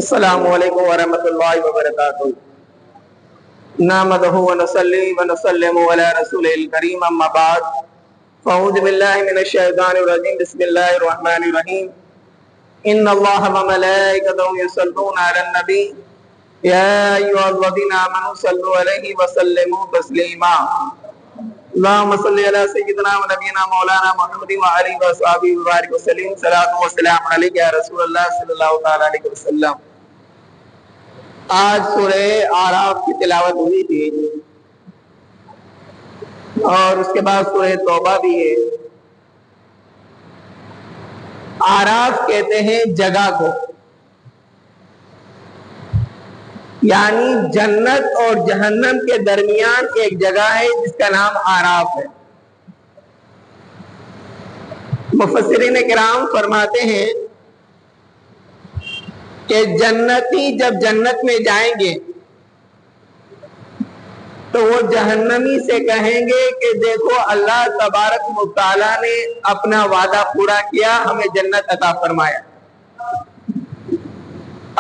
السلام علیکم ورحمۃ اللہ وبرکاتہ نحمدہ ونصلی ونسلم علی رسول الکریم اما بعد فاعوذ باللہ من الشیطان الرجیم بسم اللہ الرحمن الرحیم ان اللہ وملائکتہ یصلون علی النبی یا ایھا الذین آمنوا صلوا علیہ وسلموا تسلیما اللہم صلی علی سیدنا و نبینا مولانا محمد وعلی وصحبہ وبارک وسلم صلاۃ و سلام علیک یا رسول اللہ صلی اللہ تعالی علیہ وسلم۔ آج سورہ اعراف کی تلاوت ہوئی تھی اور اس کے بعد سورہ توبہ بھی ہے۔ اعراف کہتے ہیں جگہ کو، یعنی جنت اور جہنم کے درمیان ایک جگہ ہے جس کا نام اعراف ہے۔ مفسرین کرام فرماتے ہیں کہ جنتی جب جنت میں جائیں گے تو وہ جہنمی سے کہیں گے کہ دیکھو اللہ تبارک و تعالیٰ نے اپنا وعدہ پورا کیا، ہمیں جنت عطا فرمایا،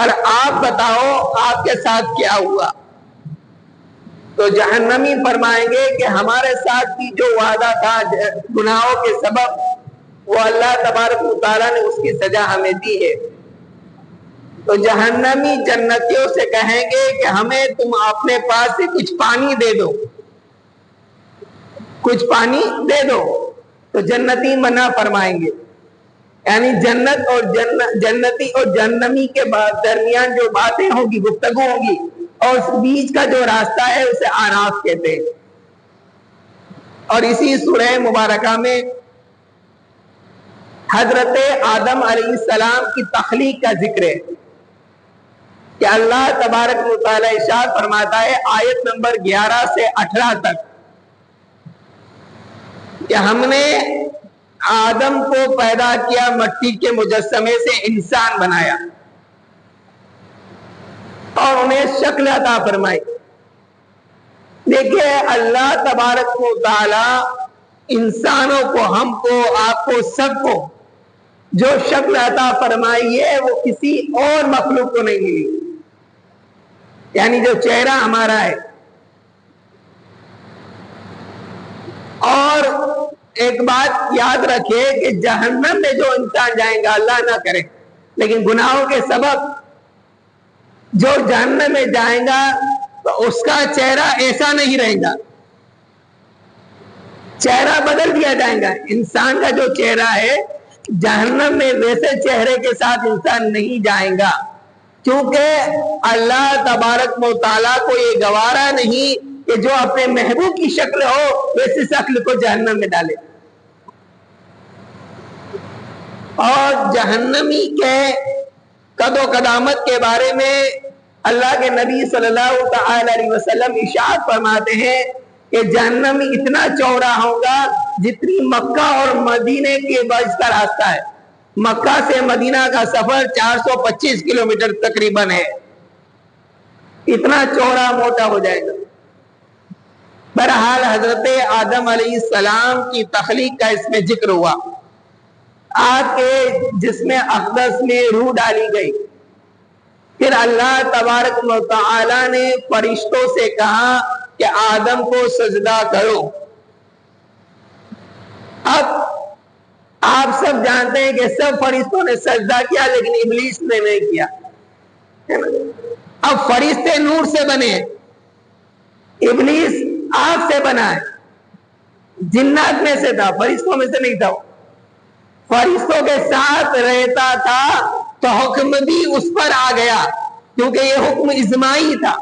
اور آپ بتاؤ آپ کے ساتھ کیا ہوا؟ تو جہنمی فرمائیں گے کہ ہمارے ساتھ کی جو وعدہ تھا گناہوں کے سبب، وہ اللہ تبارک و تعالیٰ نے اس کی سزا ہمیں دی ہے۔ تو جہنمی جنتیوں سے کہیں گے کہ ہمیں تم اپنے پاس سے کچھ پانی دے دو، کچھ پانی دے دو۔ تو جنتی منع فرمائیں گے، یعنی جنت اور جنتی اور جہنمی کے درمیان جو باتیں ہوں گی، گفتگو ہوگی، اور اس بیچ کا جو راستہ ہے اسے اعراف کہتے ہیں۔ اور اسی سورہ مبارکہ میں حضرت آدم علیہ السلام کی تخلیق کا ذکر ہے کہ اللہ تبارک و تعالیٰ ارشاد فرماتا ہے آیت نمبر 11 سے 18 تک کہ ہم نے آدم کو پیدا کیا، مٹی کے مجسمے سے انسان بنایا اور انہیں شکل عطا فرمائی۔ دیکھیے اللہ تبارک و تعالیٰ انسانوں کو، ہم کو، آپ کو، سب کو جو شکل عطا فرمائی ہے وہ کسی اور مخلوق کو نہیں ملی، یعنی جو چہرہ ہمارا ہے۔ اور ایک بات یاد رکھے کہ جہنم میں جو انسان جائیں گا، اللہ نہ کرے لیکن گناہوں کے سبب جو جہنم میں جائیں گا تو اس کا چہرہ ایسا نہیں رہے گا، چہرہ بدل دیا جائے گا۔ انسان کا جو چہرہ ہے جہنم میں ویسے چہرے کے ساتھ انسان نہیں جائے گا، کیونکہ اللہ تبارک و تعالیٰ کو یہ گوارا نہیں کہ جو اپنے محبوب کی شکل ہو ویسی شکل کو جہنم میں ڈالے۔ اور جہنمی کے قد و قدامت کے بارے میں اللہ کے نبی صلی اللہ تعالی علیہ وسلم ارشاد فرماتے ہیں کہ جہنمی اتنا چوڑا ہوگا جتنی مکہ اور مدینے کے بیچ کا راستہ ہے۔ مکہ سے مدینہ کا سفر 425 کلومیٹر تقریباً ہے، اتنا چوڑا موٹا ہو جائے گا۔ بہرحال حضرت آدم علیہ السلام کی تخلیق کا اس میں ذکر ہوا۔ آپ کے جسم اقدس میں روح ڈالی گئی، پھر اللہ تبارک و تعالی نے فرشتوں سے کہا کہ آدم کو سجدہ کرو۔ اب آپ سب جانتے ہیں کہ سب فرشتوں نے سجدہ کیا لیکن ابلیس نے نہیں کیا۔ اب فرشتے نور سے بنے، ابلیس آگ سے بنا ہے، جنات میں سے تھا، فرشتوں میں سے نہیں تھا۔ فرشتوں کے ساتھ رہتا تھا تو حکم بھی اس پر آ گیا، کیونکہ یہ حکم اجماعی تھا۔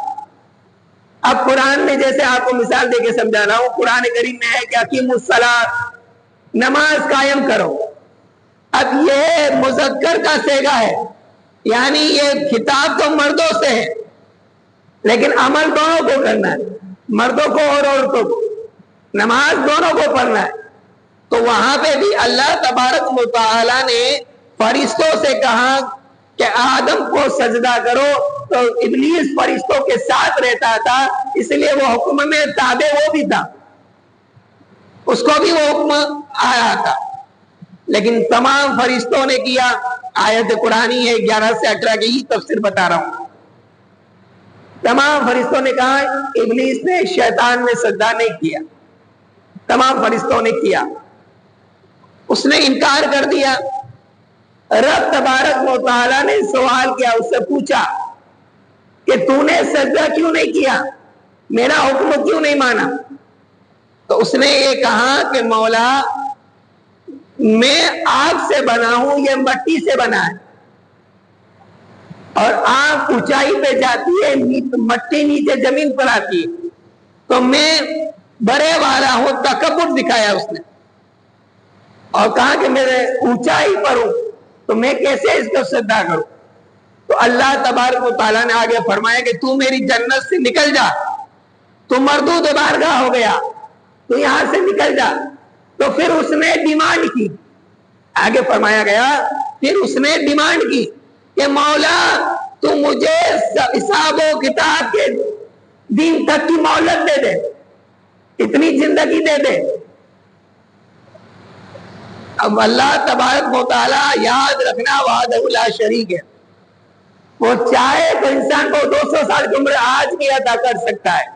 اب قرآن میں جیسے آپ کو مثال دے کے سمجھا رہا ہوں، قرآن کریم میں ہے کہ اقیموا الصلاۃ، نماز قائم کرو۔ اب یہ مذکر کا صیغہ ہے، یعنی یہ خطاب تو مردوں سے ہے لیکن عمل دونوں کو کرنا ہے، مردوں کو اور عورتوں کو، نماز دونوں کو پڑھنا ہے۔ تو وہاں پہ بھی اللہ تبارک و تعالی نے فرشتوں سے کہا کہ آدم کو سجدہ کرو، تو ابلیس فرشتوں کے ساتھ رہتا تھا، اس لیے وہ حکم میں تابع وہ بھی تھا، اس کو بھی وہ حکم آیا تھا، لیکن تمام فرشتوں نے کیا، آیت قرآنی ہے 11 سے 18 کی یہ تفسیر بتا رہا ہوں. تمام فرشتوں نے کہا ابلیس نے شیطان نے سجدہ نہیں کیا. تمام فرشتوں نے کیا, اس نے انکار کر دیا. رب تبارک و تعالیٰ نے سوال کیا, اس سے پوچھا کہ تو نے سجدہ کیوں نہیں کیا, میرا حکم کیوں نہیں مانا؟ تو اس نے یہ کہا کہ مولا میں آگ سے بنا ہوں, یہ مٹی سے بنا ہے, اور آگ اونچائی پہ جاتی ہے, مٹی نیچے زمین پر آتی ہے, تو میں بڑے والا ہوں. تکبر دکھایا اس نے اور کہا کہ میں اونچائی پر ہوں, تو میں کیسے اس کو سجدہ کروں؟ تو اللہ تبارک و تعالیٰ نے آگے فرمایا کہ تو میری جنت سے نکل جا, تو مردود بارگاہ ہو گیا, تو یہاں سے نکل جا. تو پھر اس نے ڈیمانڈ کی, آگے فرمایا گیا پھر اس نے ڈیمانڈ کی کہ مولا تو مجھے حساب و کتاب کے دن تک کی مہلت دے دے, اتنی زندگی دے دے. اب اللہ تبارک و تعالی یاد رکھنا وحدہ لا شریک ہے, وہ چاہے تو انسان کو 200 سال کی عمر آج بھی عطا کر سکتا ہے,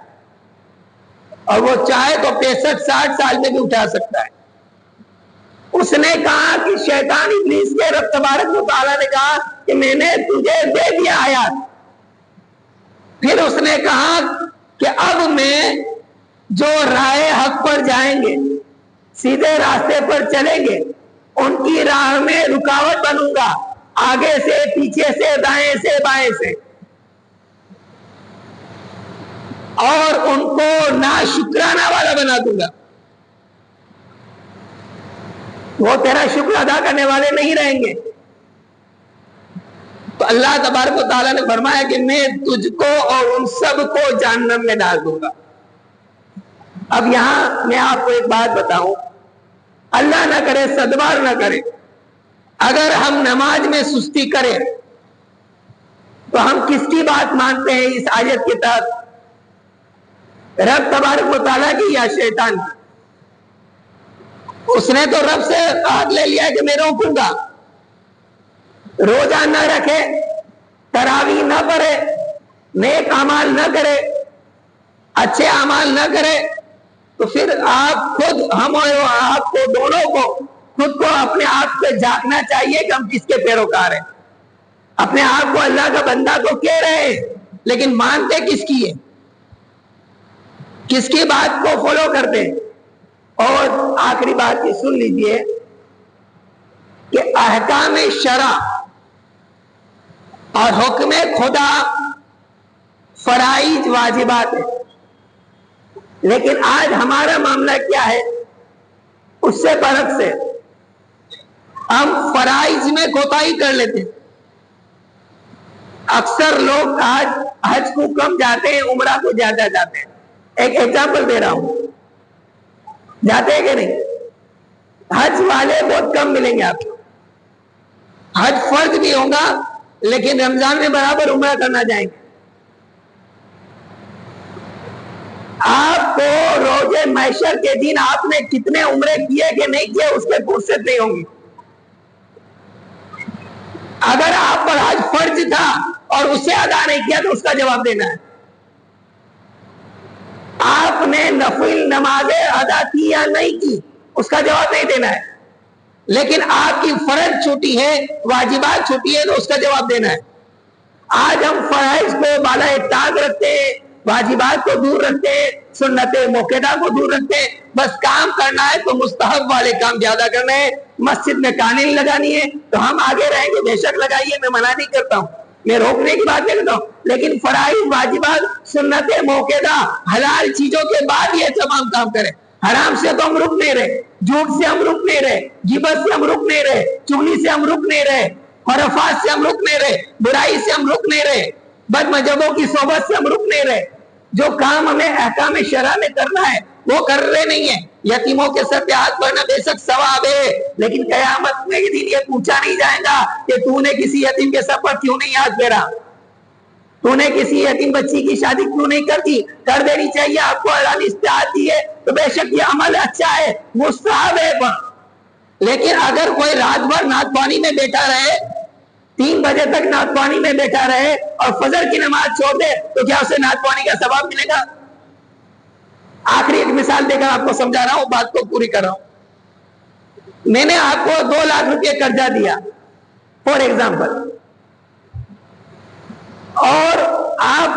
اور وہ چاہے تو 65-60 سال میں بھی اٹھا سکتا ہے. اس نے کہا کہ شیطان ابلیس کے رب تبارک و تعالیٰ نے کہا کہ میں نے تجھے دے دیا آیات. پھر اس نے کہا کہ اب میں جو راہ حق پر جائیں گے, سیدھے راستے پر چلیں گے, ان کی راہ میں رکاوٹ بنوں گا, آگے سے, پیچھے سے, دائیں سے, بائیں سے, اور ان کو ناشکرانہ والا بنا دوں گا. وہ تیرا شکر ادا کرنے والے نہیں رہیں گے. تو اللہ تبارک و تعالیٰ نے فرمایا کہ میں تجھ کو اور ان سب کو جہنم میں ڈال دوں گا. اب یہاں میں آپ کو ایک بات بتاؤں, اللہ نہ کرے, صدبار نہ کرے, اگر ہم نماز میں سستی کریں تو ہم کس کی بات مانتے ہیں اس آیت کے تحت؟ رب تبارک و تعالیٰ کی یا شیطان کی؟ اس نے تو رب سے عہد لے لیا کہ میں روکوں گا. روزہ نہ رکھے, تراویح نہ پڑھے, نیک اعمال نہ کرے, اچھے اعمال نہ کرے, تو پھر آپ خود, ہم اور آپ کو, دونوں کو خود کو اپنے آپ پہ جھانکنا چاہیے کہ ہم کس کے پیروکار ہیں. اپنے آپ کو اللہ کا بندہ تو کہہ رہے ہیں, لیکن مانتے کس کی ہے, کس کی بات کو فالو کرتے ہیں. اور آخری بات یہ سن لیجئے کہ احکام شرع اور حکم خدا فرائض واجبات ہیں, لیکن آج ہمارا معاملہ کیا ہے؟ اس سے برعکس ہے. ہم فرائض میں کوتاہی کر لیتے ہیں. اکثر لوگ آج حج کو کم جاتے ہیں, عمرہ کو زیادہ جاتے ہیں. ایک ایگزامپل دے رہا ہوں, جاتے ہیں کہ نہیں؟ حج والے بہت کم ملیں گے آپ کو. حج فرض بھی ہوگا, لیکن رمضان میں برابر عمرہ کرنا جائیں گے. آپ کو روزے محشر کے دن آپ نے کتنے عمرے کیے کہ نہیں کیے اس کے فرصت نہیں ہوں گی. اگر آپ پر حج فرض تھا اور اسے ادا نہیں کیا تو اس کا جواب دینا ہے. آپ نے نفل نمازیں ادا کی یا نہیں کی اس کا جواب نہیں دینا ہے. لیکن آپ کی فرض چھوٹی ہے, واجبات چھوٹی ہے, تو اس کا جواب دینا ہے. آج ہم فرائض کو بالائے طاق رکھتے ہیں, واجبات کو دور رکھتے ہیں, سنت موقعہ کو دور رکھتے ہیں. بس کام کرنا ہے تو مستحب والے کام زیادہ کرنے ہیں. مسجد میں قانون لگانی ہے تو ہم آگے رہیں گے, بے شک لگائیے, میں منع نہیں کرتا ہوں, میں روکنے کی بات نہیں کرتا ہوں. لیکن فرائض, واجبات, سنت موقعہ, حلال چیزوں کے بعد یہ تمام کام کریں. حرام سے تو ہم رک نہیں رہے, جھوٹ سے ہم رک نہیں رہے, غیبت سے ہم رک نہیں رہے, چغلی سے ہم رک نہیں رہے, خرافات سے ہم رک نہیں رہے, برائی سے ہم رک نہیں رہے, بد مذہبوں کی صحبت سے ہم رک نہیں رہے. جو کام ہمیں احکام شرع میں کرنا ہے وہ کر رہے نہیں ہیں. یتیموں کے سر پہ ہاتھ پڑنا بے شک ثواب ہے, لیکن قیامت میں دن یہ پوچھا نہیں جائے گا کہ تو نے کسی یتیم کے سر پر کیوں نہیں ہاتھ پھیرا, تو نے کسی یتیم بچی کی شادی کیوں نہیں کر دی. کر دینی چاہیے آپ کو, اللہ نے استطاعت دی ہے تو بے شک یہ عمل اچھا ہے, مستحب ہے. لیکن اگر کوئی رات بھر نعت خوانی میں بیٹھا رہے 3 بجے تک نعتوانی میں بیٹھا رہے اور فجر کی نماز چھوڑ دے تو کیا اسے نعتوانی کا ثواب ملے گا؟ آخری ایک مثال دے کر آپ کو سمجھا رہا ہوں، بات کو پوری کر رہا ہوں۔ میں نے آپ کو 2 لاکھ روپے قرضہ دیا فار ایگزامپل، اور آپ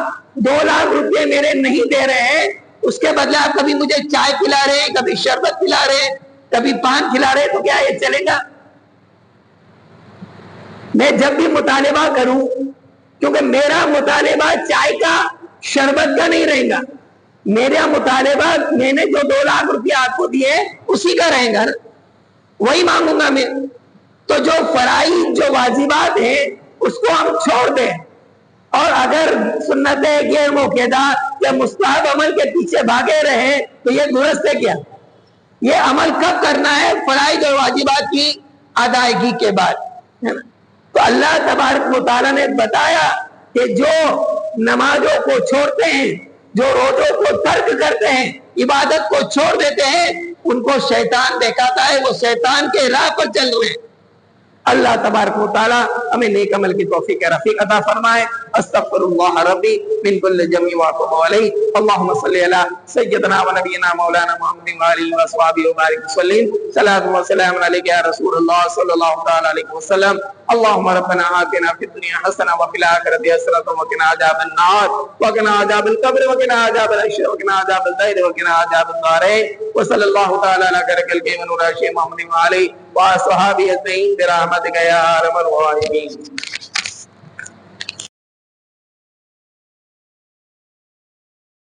2 لاکھ روپے میرے نہیں دے رہے ہیں، اس کے بدلے آپ کبھی مجھے چائے پلا رہے ہیں، کبھی شربت پلا رہے ہیں، کبھی پان کھلا رہے ہیں، تو کیا یہ چلے گا؟ میں جب بھی مطالبہ کروں، کیونکہ میرا مطالبہ چائے کا شربت کا نہیں رہے گا، میرا مطالبہ میں نے جو 2 لاکھ روپیہ آپ کو دیے اسی کا رہے گا، وہی مانگوں گا میں۔ تو جو فرائض جو واجبات ہیں اس کو ہم چھوڑ دیں، اور اگر سنت غیر موقعہ یا مستحب عمل کے پیچھے بھاگے رہے تو یہ درست ہے کیا؟ یہ عمل کب کرنا ہے؟ فرائض اور واجبات کی ادائیگی کے بعد، ہے نا؟ تو اللہ تبارک و تعالیٰ نے بتایا کہ جو نمازوں کو چھوڑتے ہیں، جو روزوں کو ترک کرتے ہیں، عبادت کو چھوڑ دیتے ہیں، ان کو شیطان بہکاتا ہے، وہ شیطان کے راہ پر چل رہے ہیں۔ اللہ تبارک و تعالی ہمیں نیک عمل کی توفیق رفیق عطا فرمائے۔ استغفر اللہ ربی من کل ذنب واتوب الیہ۔ اللهم صل علی سیدنا و نبینا مولانا محمد وآلہ وصحبہ وبارک وسلم۔ صلاۃ و سلام علیک یا رسول اللہ صلی اللہ تعالی علیہ وسلم۔ اللهم ربنا آتنا فی الدنیا حسنہ وفی الآخرۃ حسنہ وقنا عذاب النار وقنا عذاب القبر وقنا عذاب الحشر وقنا عذاب الدار وقنا عذاب الدارین۔ وصلی اللہ تعالی علی خیر خلقہ ونور عرشہ محمد وآلہ وصحبہ اجمعین برحمتک یا ارحم الراحمین۔